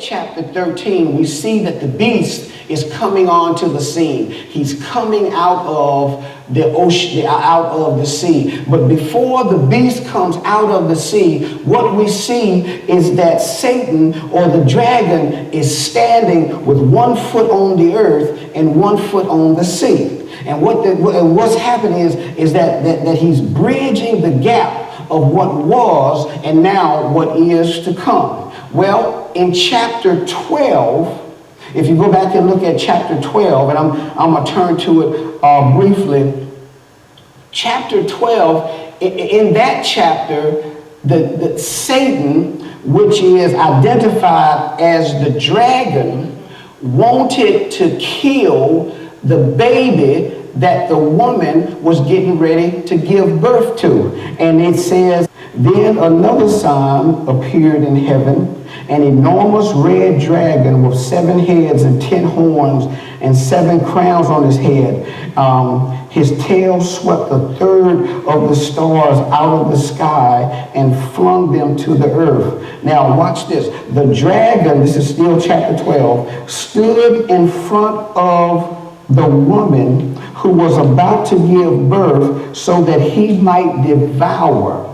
at chapter 13, we see that the beast is coming onto the scene. He's coming out of the ocean, out of the sea. But before the beast comes out of the sea, what we see is that Satan, or the dragon, is standing with 1 foot on the earth and 1 foot on the sea. And what's happening is that he's bridging the gap of what was and now what is to come. Well, in chapter 12, if you go back and look at chapter 12, and I'm going to turn to it briefly. Chapter 12, in that chapter, the Satan, which is identified as the dragon, wanted to kill the baby that the woman was getting ready to give birth to. And it says, then another sign appeared in heaven, an enormous red dragon with 7 heads and 10 horns and 7 crowns on his head. His tail swept 1/3 of the stars out of the sky and flung them to the earth. Now watch this. The dragon, this is still chapter 12, stood in front of the woman who was about to give birth so that he might devour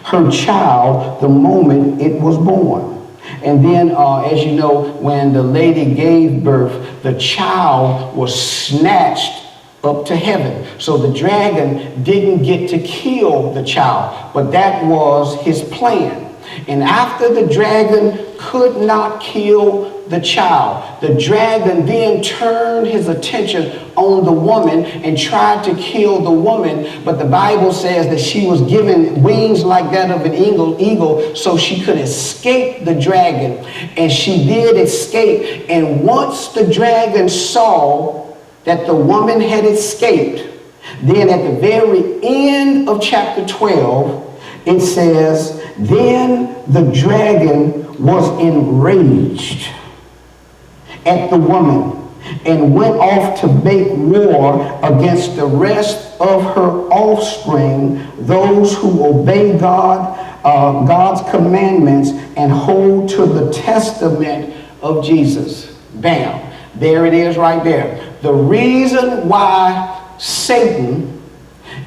her child the moment it was born. And then, as you know, when the lady gave birth, the child was snatched up to heaven. So the dragon didn't get to kill the child, but that was his plan. And after the dragon could not kill the child, the dragon then turned his attention on the woman and tried to kill the woman. But the Bible says that she was given wings like that of an eagle so she could escape the dragon. And she did escape. And once the dragon saw that the woman had escaped, then at the very end of chapter 12, it says, then the dragon was enraged at the woman and went off to make war against the rest of her offspring, those who obey God's commandments and hold to the testament of Jesus. Bam. There it is right there. The reason why Satan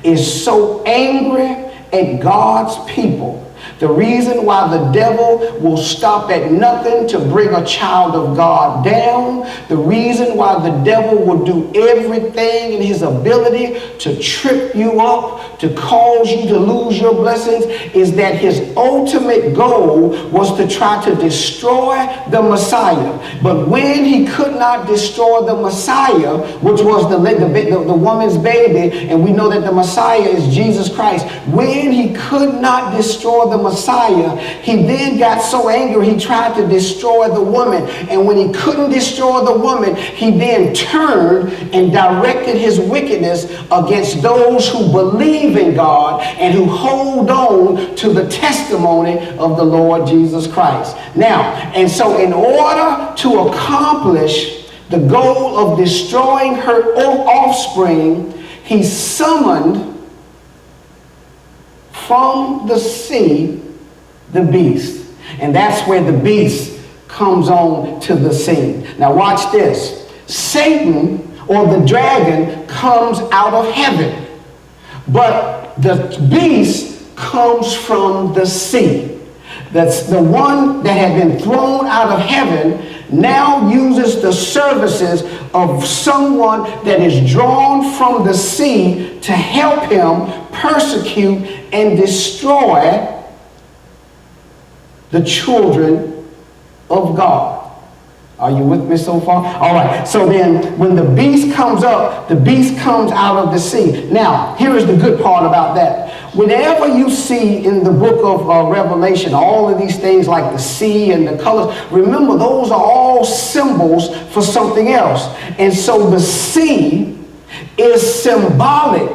is so angry at God's people, the reason why the devil will stop at nothing to bring a child of God down, the reason why the devil will do everything in his ability to trip you up, to cause you to lose your blessings, is that his ultimate goal was to try to destroy the Messiah. But when he could not destroy the Messiah, which was the woman's baby, and we know that the Messiah is Jesus Christ, when he could not destroy the Messiah, he then got so angry he tried to destroy the woman. And when he couldn't destroy the woman, he then turned and directed his wickedness against those who believe in God and who hold on to the testimony of the Lord Jesus Christ. Now, and so in order to accomplish the goal of destroying her offspring, he summoned from the sea the beast. And that's where the beast comes on to the scene. Now watch this. Satan, or the dragon, comes out of heaven, but the beast comes from the sea. That's the one that had been thrown out of heaven now uses the services of someone that is drawn from the sea to help him persecute and destroy the children of God. Are you with me so far? All right. So then when the beast comes up, the beast comes out of the sea. Now, here is the good part about that. Whenever you see in the book of Revelation, all of these things like the sea and the colors, remember those are all symbols for something else. And so the sea is symbolic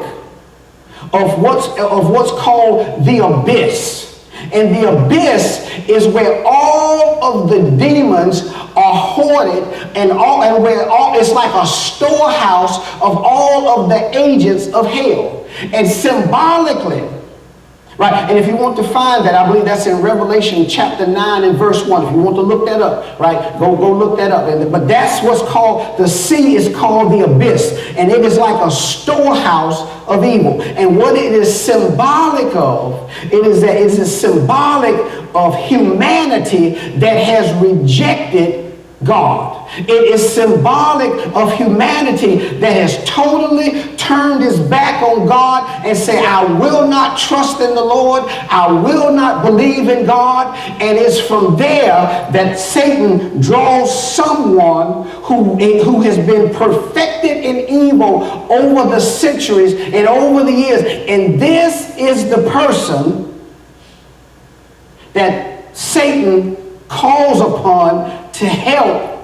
of what's called the abyss. And the abyss is where all of the demons are hoarded, and where it's like a storehouse of all of the agents of hell. And symbolically, Right? And if you want to find that, I believe that's in Revelation chapter 9 and verse 1. If you want to look that up, right? Go look that up. But that's what's called, the sea is called the abyss. And it is like a storehouse of evil. And what it is symbolic of, it is symbolic of humanity that has rejected God. It is symbolic of humanity that has totally turned its back on God and say, I will not trust in the Lord. I will not believe in God. And it's from there that Satan draws someone who has been perfected in evil over the centuries and over the years. And this is the person that Satan calls upon to help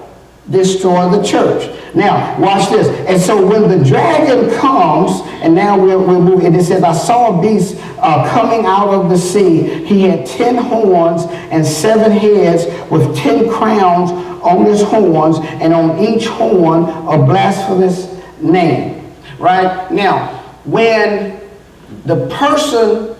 destroy the church. Now, watch this. And so when the dragon comes, and now we're moving, it says, I saw a beast coming out of the sea. He had 10 horns and 7 heads with 10 crowns on his horns, and on each horn a blasphemous name. Right? Now, when the person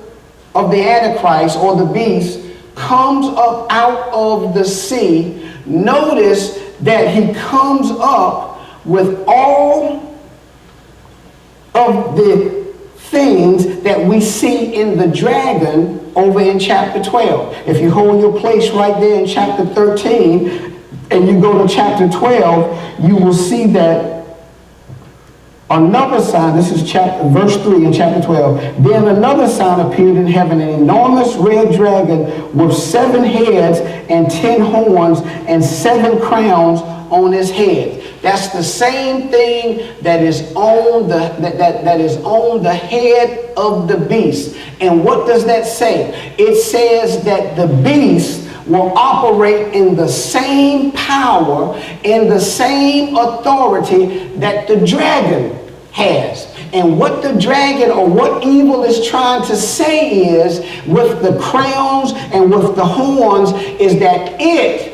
of the Antichrist or the beast comes up out of the sea, notice that he comes up with all of the things that we see in the dragon over in chapter 12. If you hold your place right there in chapter 13 and you go to chapter 12, you will see that another sign, this is verse 3 in chapter 12. Then another sign appeared in heaven, an enormous red dragon with 7 heads and 10 horns and 7 crowns on his head. That's the same thing that is on that is on the head of the beast. And what does that say? It says that the beast will operate in the same power, in the same authority that the dragon has. And what the dragon or what evil is trying to say is, with the crowns and with the horns, is that it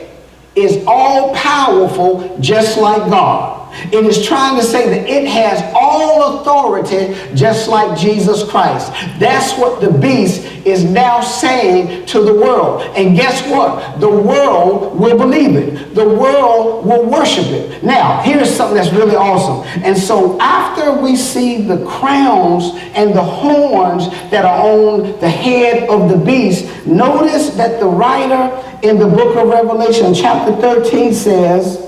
is all powerful just like God. It is trying to say that it has all authority just like Jesus Christ. That's what the beast is now saying to the world. And guess what? The world will believe it. The world will worship it. Now, here's something that's really awesome. And so after we see the crowns and the horns that are on the head of the beast, notice that the writer in the book of Revelation, chapter 13, says,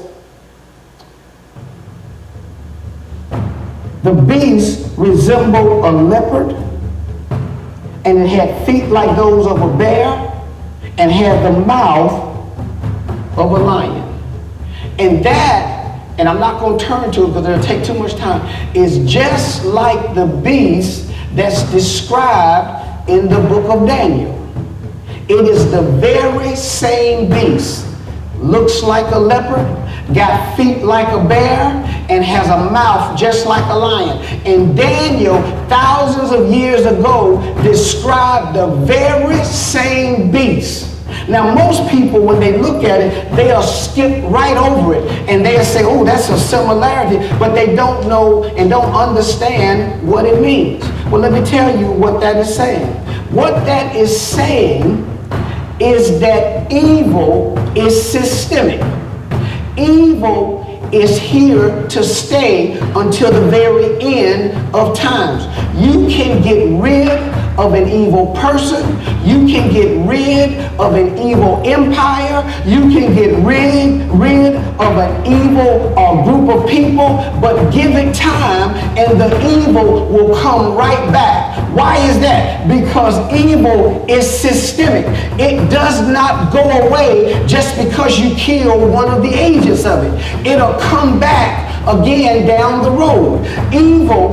the beast resembled a leopard, and it had feet like those of a bear, and had the mouth of a lion. And that, and I'm not going to turn to it because it'll take too much time, is just like the beast that's described in the book of Daniel. It is the very same beast. Looks like a leopard, got feet like a bear, and has a mouth just like a lion. And Daniel, thousands of years ago, described the very same beast. Now, most people, when they look at it, they'll skip right over it. And they'll say, oh, that's a similarity. But they don't know and don't understand what it means. Well, let me tell you what that is saying. What that is saying is that evil is systemic. Evil is here to stay until the very end of times. You can get rid of an evil person. You can get rid of an evil empire. You can get rid of an evil group of people, but give it time and the evil will come right back. Why is that? Because evil is systemic. It does not go away just because you kill one of the agents of it. It'll come back again down the road. Evil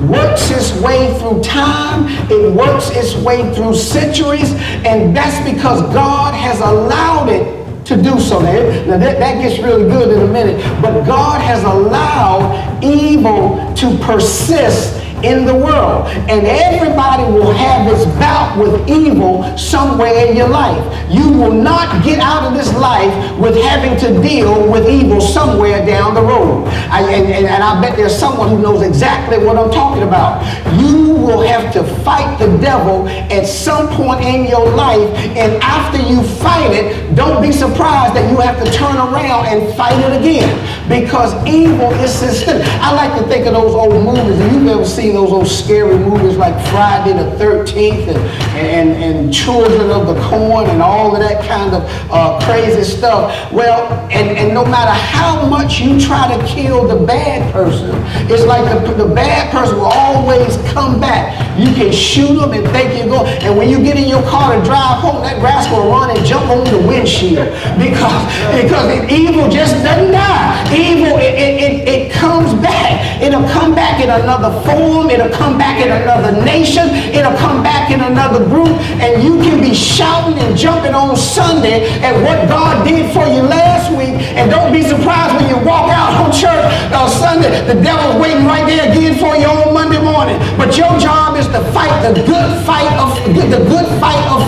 works its way through time. It works its way through centuries, and that's because God has allowed it to do so. Now that gets really good in a minute, but God has allowed evil to persist in the world. And everybody will have this bout with evil somewhere in your life. You will not get out of this life with having to deal with evil somewhere down the road. And I bet there's someone who knows exactly what I'm talking about. You will have to fight the devil at some point in your life, and after you fight it, don't be surprised that you have to turn around and fight it again, because evil is systemic. I like to think of those old movies, and you've ever seen those old scary movies like Friday the 13th and Children of the Corn and all of that kind of crazy stuff. Well, and no matter how much you try to kill the bad person, it's like the bad person will always come back. You can shoot them and think you're going, and when you get in your car to drive home, that rascal will run and jump on the windshield, because evil just doesn't die. Evil, it comes back. It'll come back in another form. It'll come back in another nation. It'll come back in another group, and you can be shouting and jumping on Sunday at what God did for you last week, and don't be surprised when you walk out on church on Sunday, the devil's waiting right there again for you on Monday morning. But your job is to fight the good fight of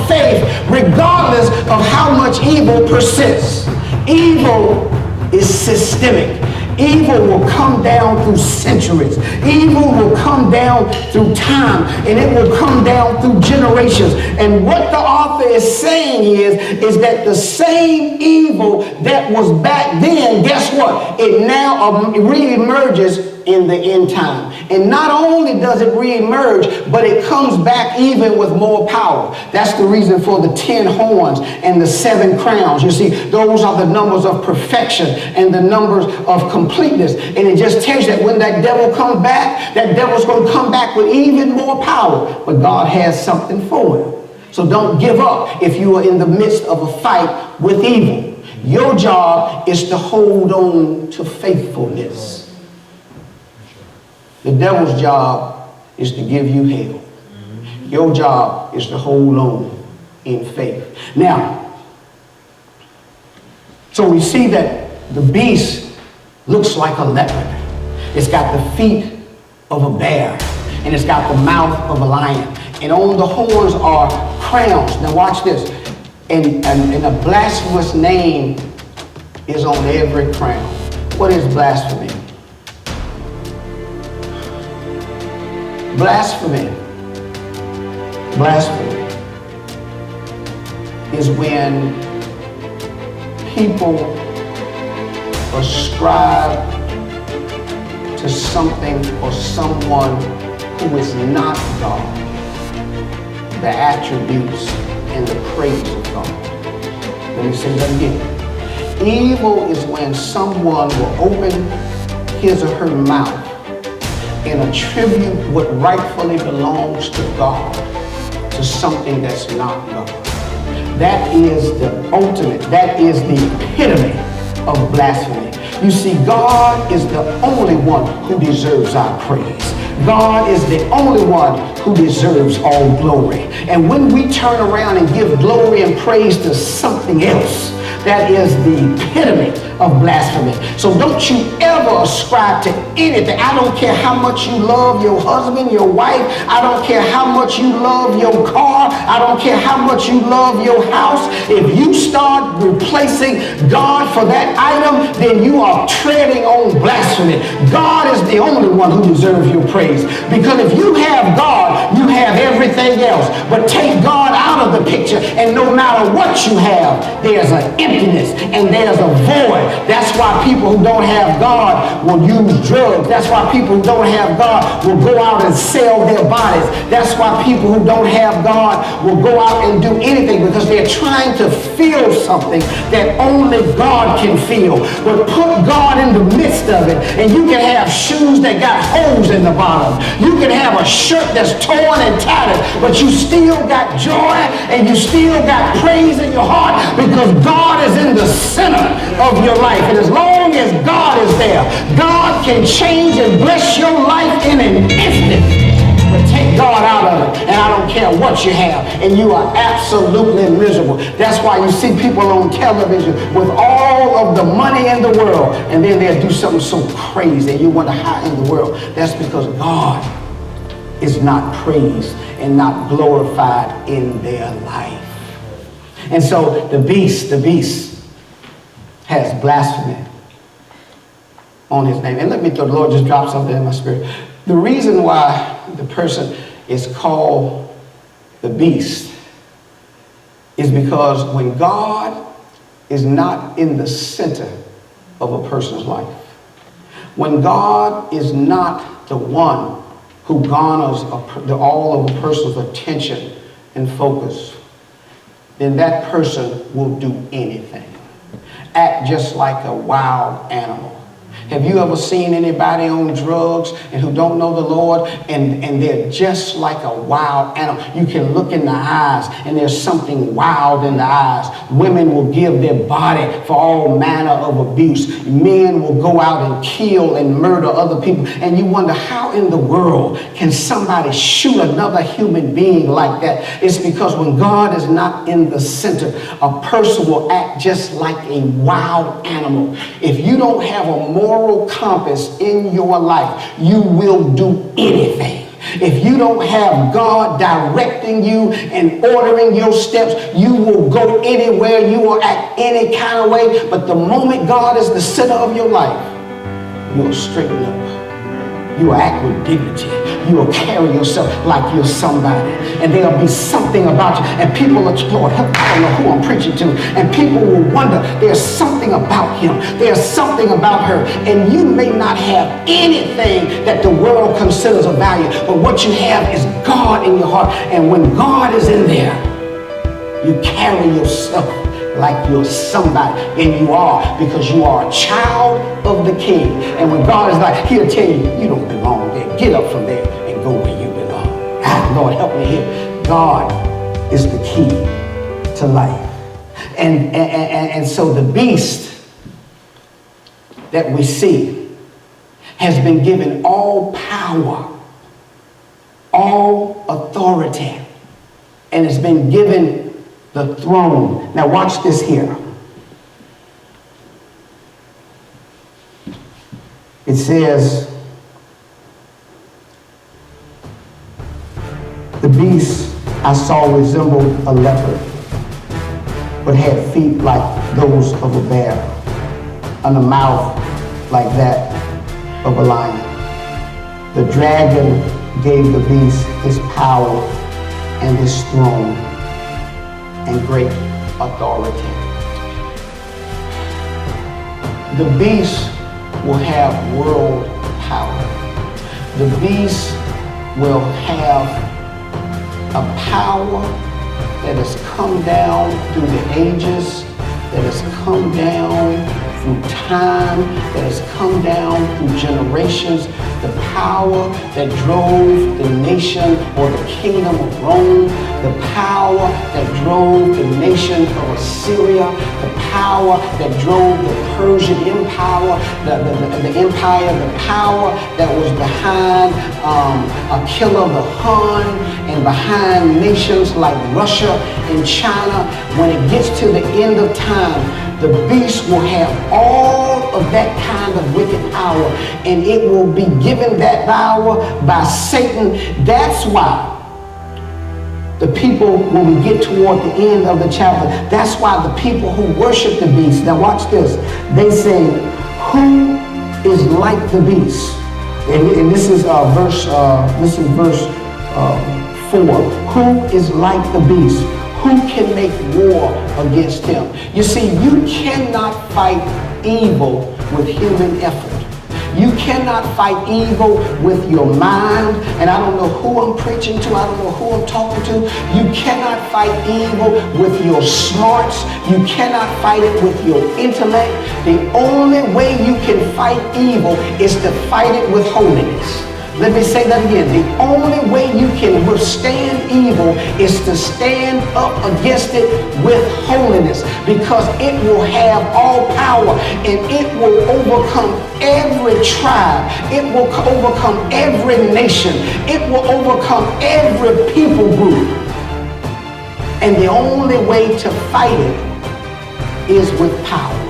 faith, regardless of how much evil persists. Evil is systemic. Evil will come down through centuries. Evil will come down through time, and it will come down through generations. And what the author is saying is that the same evil that was back then, guess what? It now reemerges in the end time. And not only does it reemerge, but it comes back even with more power. That's the reason for the 10 horns and the 7 crowns. You see, those are the numbers of perfection and the numbers of completeness. And it just tells you that when that devil comes back, that devil's going to come back with even more power. But God has something for him. So don't give up if you are in the midst of a fight with evil. Your job is to hold on to faithfulness. The devil's job is to give you hell. Your job is to hold on in faith. Now, so we see that the beast looks like a leopard. It's got the feet of a bear, and it's got the mouth of a lion. And on the horns are crowns. Now watch this. And a blasphemous name is on every crown. What is blasphemy? Blasphemy is when people ascribe to something or someone who is not God the attributes and the praise of God. Let me say that again. Evil is when someone will open his or her mouth and attribute what rightfully belongs to God to something that's not God. That is the ultimate, that is the epitome of blasphemy. You see, God is the only one who deserves our praise. God is the only one who deserves all glory. And when we turn around and give glory and praise to something else, that is the epitome of blasphemy. So don't you ever ascribe to anything. I don't care how much you love your husband, your wife. I don't care how much you love your car. I don't care how much you love your house. If you start replacing God for that item, then you are treading on blasphemy. God is the only one who deserves your praise. Because if you have God, you have everything else. But take God out of the picture, and no matter what you have, there's an emptiness and there's a void. That's why people who don't have God will use drugs. That's why people who don't have God will go out and sell their bodies. That's why people who don't have God will go out and do anything, because they're trying to feel something that only God can feel. But put God in the midst of it, and you can have shoes that got holes in the bottom. You can have a shirt that's torn and tattered, but you still got joy and you still got praise in your heart, because God is in the center of your life. And as long as God is there, God can change and bless your life in an instant. But take God out of it, and I don't care what you have, and you are absolutely miserable. That's why you see people on television with all of the money in the world, and then they'll do something so crazy, and you wonder how in the world. That's because God is not praised and not glorified in their life. And so the beast has blasphemy on his name. And the Lord just dropped something in my spirit. The reason why the person is called the beast is because when God is not in the center of a person's life, when God is not the one who garners all of a person's attention and focus, then that person will do anything. Act just like a wild animal. Have you ever seen anybody on drugs and who don't know the Lord and they're just like a wild animal? You can look in the eyes and there's something wild in the eyes. Women will give their body for all manner of abuse. Men will go out and kill and murder other people. And you wonder, how in the world can somebody shoot another human being like that? It's because when God is not in the center, a person will act just like a wild animal. If you don't have a moral compass in your life, you will do anything. If you don't have God directing you and ordering your steps, you will go anywhere, you will act any kind of way. But the moment God is the center of your life, you will straighten up. You will act with dignity. You will carry yourself like you're somebody. And there'll be something about you. And people will, Lord, I don't know who I'm preaching to. And people will wonder, there's something about him. There's something about her. And you may not have anything that the world considers of value. But what you have is God in your heart. And when God is in there, you carry yourself like you're somebody, and you are, because you are a child of the King. And when God is like, he'll tell you, you don't belong there. Get up from there and go where you belong. Lord, help me here. God is the key to life. And so the beast that we see has been given all power, all authority, and has been given the throne. Now watch this here. It says, the beast I saw resembled a leopard, but had feet like those of a bear, and a mouth like that of a lion. The dragon gave the beast his power and his throne and great authority. The beast will have world power. The beast will have a power that has come down through the ages, that has come down through time, that has come down through generations. The power that drove the nation or the kingdom of Rome, the power that drove the nation of Assyria, the power that drove the Persian Empire, the empire, the power that was behind Attila the Hun and behind nations like Russia and China. When it gets to the end of time, the beast will have all of that kind of wicked power, and it will be given that power by Satan. That's why the people, when we get toward the end of the chapter, that's why the people who worship the beast, now watch this, they say, who is like the beast? And this is verse 4. Who is like the beast? Who can make war against him? You see, you cannot fight evil with human effort. You cannot fight evil with your mind. And I don't know who I'm preaching to. I don't know who I'm talking to. You cannot fight evil with your smarts. You cannot fight it with your intellect. The only way you can fight evil is to fight it with holiness. Let me say that again. The only way you can withstand evil is to stand up against it with holiness, because it will have all power and it will overcome every tribe. It will overcome every nation. It will overcome every people group. And the only way to fight it is with power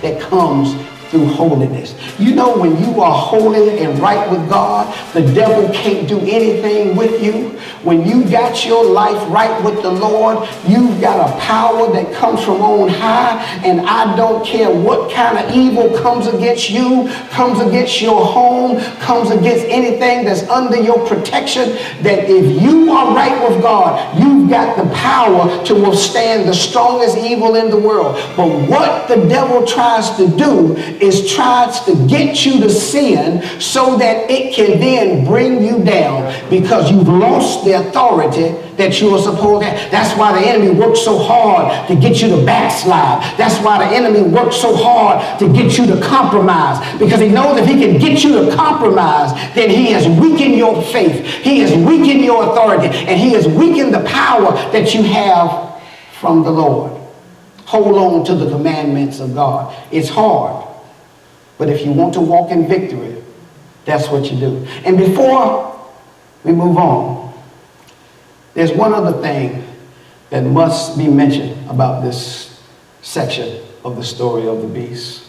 that comes through holiness. You know, when you are holy and right with God, the devil can't do anything with you. When you got your life right with the Lord, you've got a power that comes from on high, and I don't care what kind of evil comes against you, comes against your home, comes against anything that's under your protection, that if you are right with God, you've got the power to withstand the strongest evil in the world. But what the devil tries to do is tries to get you to sin so that it can then bring you down, because you've lost the authority that you are supposed to have. That's why the enemy works so hard to get you to backslide. That's why the enemy works so hard to get you to compromise, because he knows if he can get you to compromise, then he has weakened your faith, he has weakened your authority, and he has weakened the power that you have from the Lord. Hold on to the commandments of God. It's hard, but if you want to walk in victory, that's what you do. And before we move on, there's one other thing that must be mentioned about this section of the story of the beast.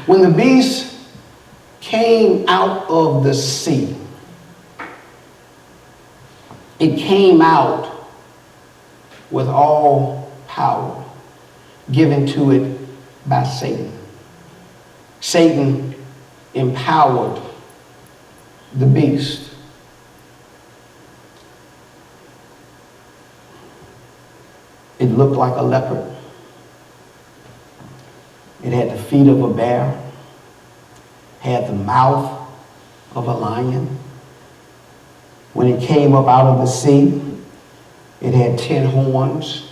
When the beast came out of the sea, it came out with all power given to it by Satan. Satan empowered the beast. It looked like a leopard. It had the feet of a bear, had the mouth of a lion. When it came up out of the sea, it had 10 horns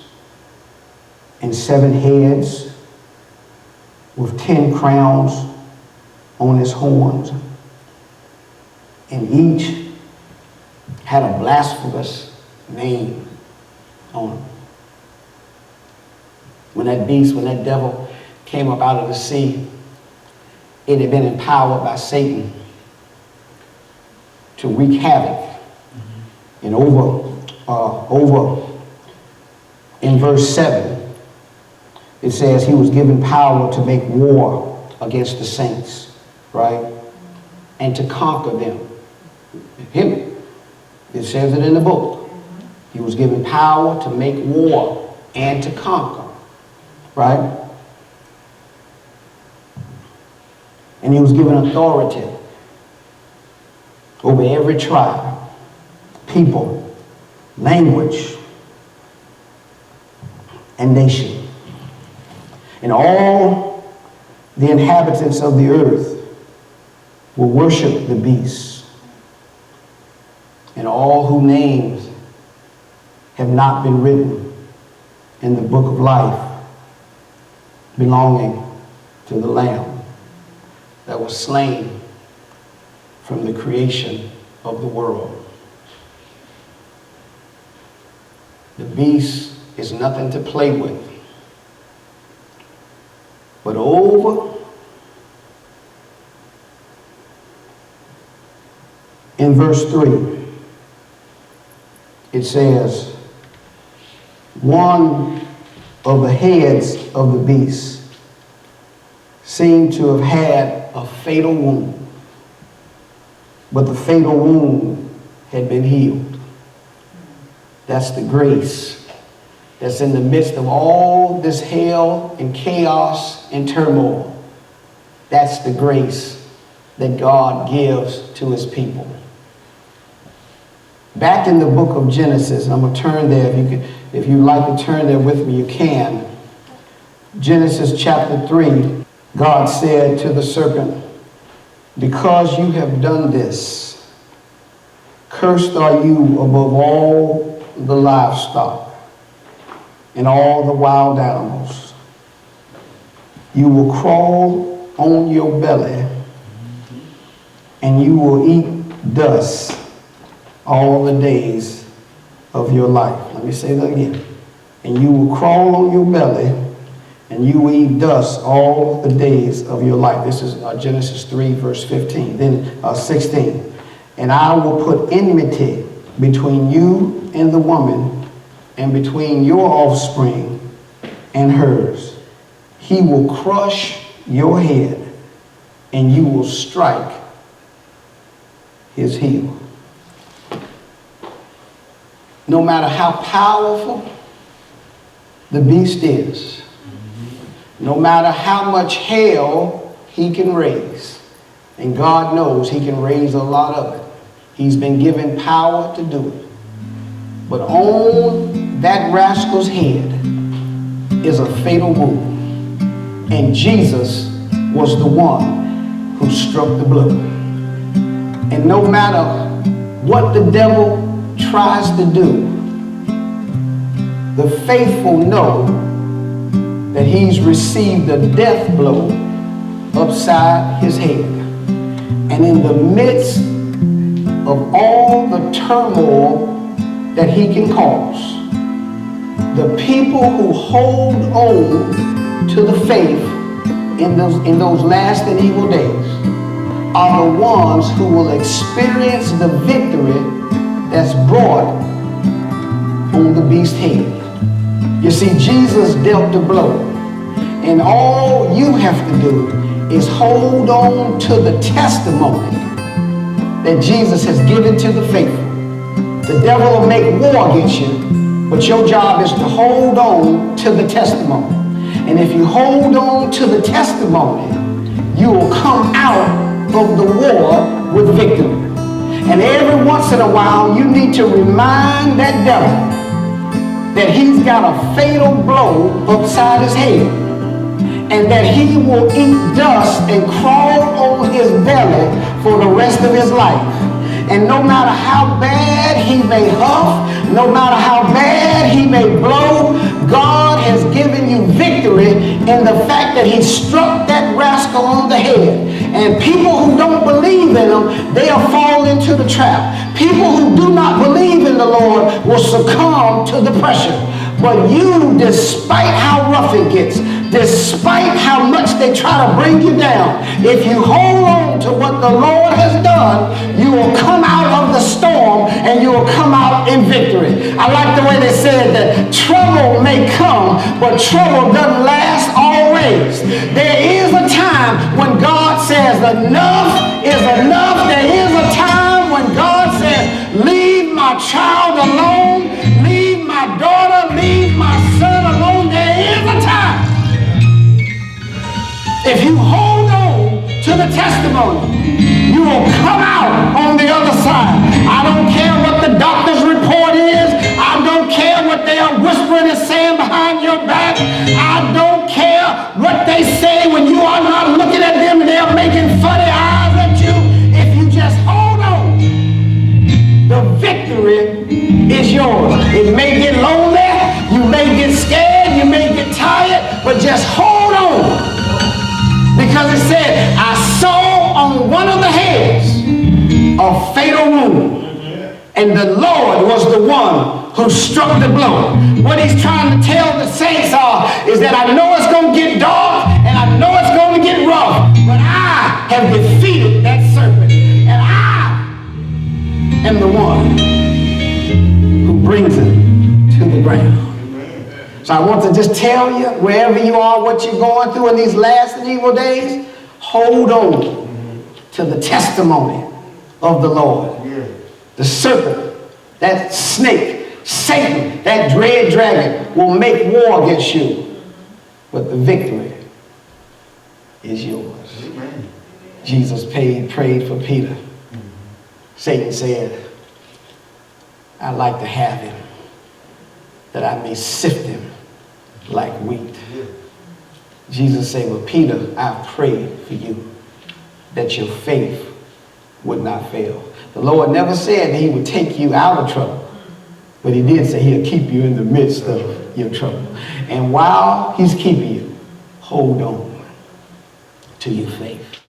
and 7 heads with 10 crowns on its horns. And each had a blasphemous name on them. When that beast, when that devil came up out of the sea, it had been empowered by Satan to wreak havoc. And over in verse 7, it says he was given power to make war against the saints, right? And to conquer them. Him. It says it in the book. He was given power to make war and to conquer, right? And he was given authority over every tribe, people, language, and nation. And all the inhabitants of the earth will worship the beast. And all whose names have not been written in the book of life belonging to the Lamb that was slain from the creation of the world. The beast is nothing to play with. But over in verse 3, it says, one of the heads of the beast seemed to have had a fatal wound, but the fatal wound had been healed. That's the grace that's in the midst of all this hell and chaos and turmoil. That's the grace that God gives to his people. Back in the book of Genesis, I'm going to turn there. If you'd like to turn there with me, you can. Genesis chapter 3, God said to the serpent, because you have done this, cursed are you above all the livestock and all the wild animals. You will crawl on your belly, and you will eat dust all the days of your life. Let me say that again. And you will crawl on your belly, and you will eat dust all the days of your life. This is Genesis 3, verse 15. Then 16. And I will put enmity between you and the woman, and between your offspring and hers. He will crush your head, and you will strike his heel. No matter how powerful the beast is, no matter how much hell he can raise, and God knows he can raise a lot of it. He's been given power to do it. But on that rascal's head is a fatal wound. And Jesus was the one who struck the blow. And no matter what the devil tries to do, the faithful know that he's received a death blow upside his head. And in the midst of all the turmoil that he can cause, the people who hold on to the faith in those last and evil days are the ones who will experience the victory that's brought on the beast's head. You see, Jesus dealt the blow, and all you have to do is hold on to the testimony that Jesus has given to the faithful. The devil will make war against you, but your job is to hold on to the testimony. And if you hold on to the testimony, you will come out of the war with victory. And every once in a while, you need to remind that devil that he's got a fatal blow upside his head, and that he will eat dust and crawl on his belly for the rest of his life. And no matter how bad he may huff, no matter how bad he may blow, God has given you victory in the fact that he struck that rascal on the head. And people who don't believe in him, they'll fall into the trap. People who do not believe in the Lord will succumb to the pressure. But you, despite how rough it gets, despite how much they try to bring you down, if you hold on to what the Lord has done, you will come out of the storm and you will come out in victory. I like the way they said that trouble may come, but trouble doesn't last always. There is a time when God says enough is enough. There is a time when God says, leave my child alone, leave my daughter, leave my son alone. There is a time. If you hold on to the testimony, you will come out on the other side. I don't care what the doctor's report is. I don't care what they are whispering and saying behind your back. I don't care what they say when you are not looking at them and they are making funny eyes at you. If you just hold on, the victory is yours. It may get lonely, you may get scared, you may get tired, but just hold on. Because it said, I saw on one of the heads a fatal wound. And the Lord was the one who struck the blow. What he's trying to tell the saints is that I know it's going to get dark and I know it's going to get rough, but I have defeated that serpent. And I am the one who brings him to the ground. So I want to just tell you, wherever you are, what you're going through in these last and evil days, hold on to the testimony of the Lord. Yeah. The serpent, that snake, Satan, that dread dragon will make war against you. But the victory is yours. Amen. Jesus prayed for Peter. Satan said, I'd like to have him, that I may sift him like wheat. Jesus said, well, Peter, I prayed for you that your faith would not fail. The Lord never said that he would take you out of trouble, but he did say he'll keep you in the midst of your trouble. And while he's keeping you, hold on to your faith.